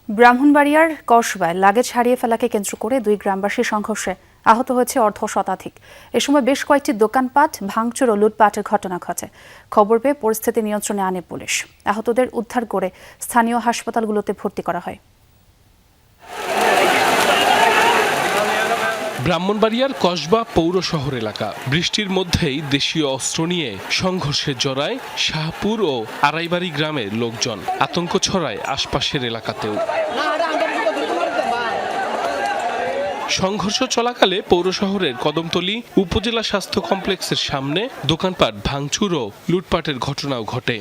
ব্রাহ্মণবাড়িয়ার কসবায় লাগেজ হারিয়ে ফেলাকে কেন্দ্র করে দুই গ্রামবাসীর সংঘর্ষে আহত হয়েছে অর্ধশতাধিক। এ সময় বেশ কয়েকটি দোকানপাট ভাঙচুর ও লুটপাটের ঘটনা ঘটে। খবর পেয়ে পরিস্থিতি নিয়ন্ত্রণে আনে পুলিশ। আহতদের উদ্ধার করে স্থানীয় হাসপাতালগুলোতে ভর্তি করা হয়। ব্রাহ্মণবাড়িয়ার কসবা পৌর শহর এলাকা। বৃষ্টির মধ্যেই দেশীয় অস্ত্র নিয়ে সংঘর্ষে জড়ায় শাহপুর ও আড়াইবাড়ি গ্রামের লোকজন। আতঙ্ক ছড়ায় আশপাশের এলাকাতেও। সংঘর্ষ চলাকালে পৌর শহরের কদমতলী উপজেলা স্বাস্থ্য কমপ্লেক্সের সামনে দোকানপাট ভাঙচুর ও লুটপাটের ঘটনাও ঘটে।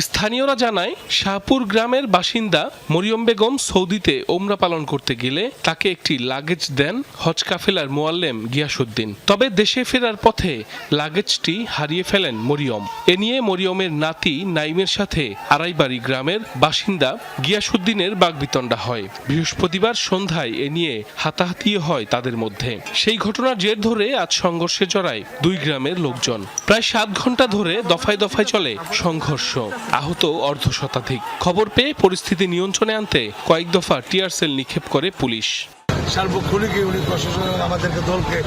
স্থানীয়রা জানায়, শাহপুর গ্রামের বাসিন্দা মরিয়ম বেগম সৌদিতে ওমরা পালন করতে গেলে তাকে একটি লাগেজ দেন হজ কাফেলার মোয়াল্লেম গিয়াসউদ্দিন। তবে দেশে ফেরার পথে লাগেজটি হারিয়ে ফেলেন মরিয়ম। এ নিয়ে মরিয়মের নাতি নাইমের সাথে আড়াইবাড়ি গ্রামের বাসিন্দা গিয়াসউদ্দিনের বাগবিতণ্ডা হয়। বৃহস্পতিবার সন্ধ্যায় এ নিয়ে হাতাহাতি হয় তাদের মধ্যে। সেই ঘটনার জের ধরে আজ সংঘর্ষে জড়ায় দুই গ্রামের লোকজন। প্রায় 7 ঘন্টা ধরে দফায় দফায় চলে সংঘর্ষ। আহত অর্ধশতাধিক। খবর পেয়ে পরিস্থিতি নিয়ন্ত্রণে আনতে কয়েক দফা টিয়ার সেল নিক্ষেপ করে পুলিশ। সার্বক্ষণিক উনি প্রশাসন আমাদেরকে দলকে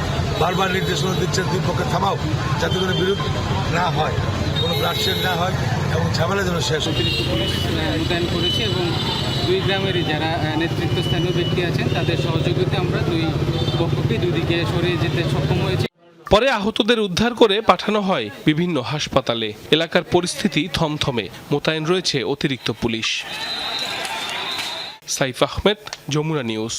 বারবার নির্দেশনা দিচ্ছেন দুই পক্ষে থামাও, যাতে করে বিরোধ না হয়, কোনো ব্লাডশেড না হয় এবং ঝামেলা যেন শেষ। অতিরিক্ত পুলিশ মোতায়েন করেছে এবং দুই গ্রামেরই যারা নেতৃত্বস্থানীয় ব্যক্তি আছেন তাদের সহযোগিতায় আমরা দুই পক্ষকে দুদিকে সরিয়ে যেতে সক্ষম হয়েছি। পরে আহতদের উদ্ধার করে পাঠানো হয় বিভিন্ন হাসপাতালে। এলাকার পরিস্থিতি থমথমে। মোতায়েন রয়েছে অতিরিক্ত পুলিশ। সাইফ আহমেদ, যমুনা নিউজ।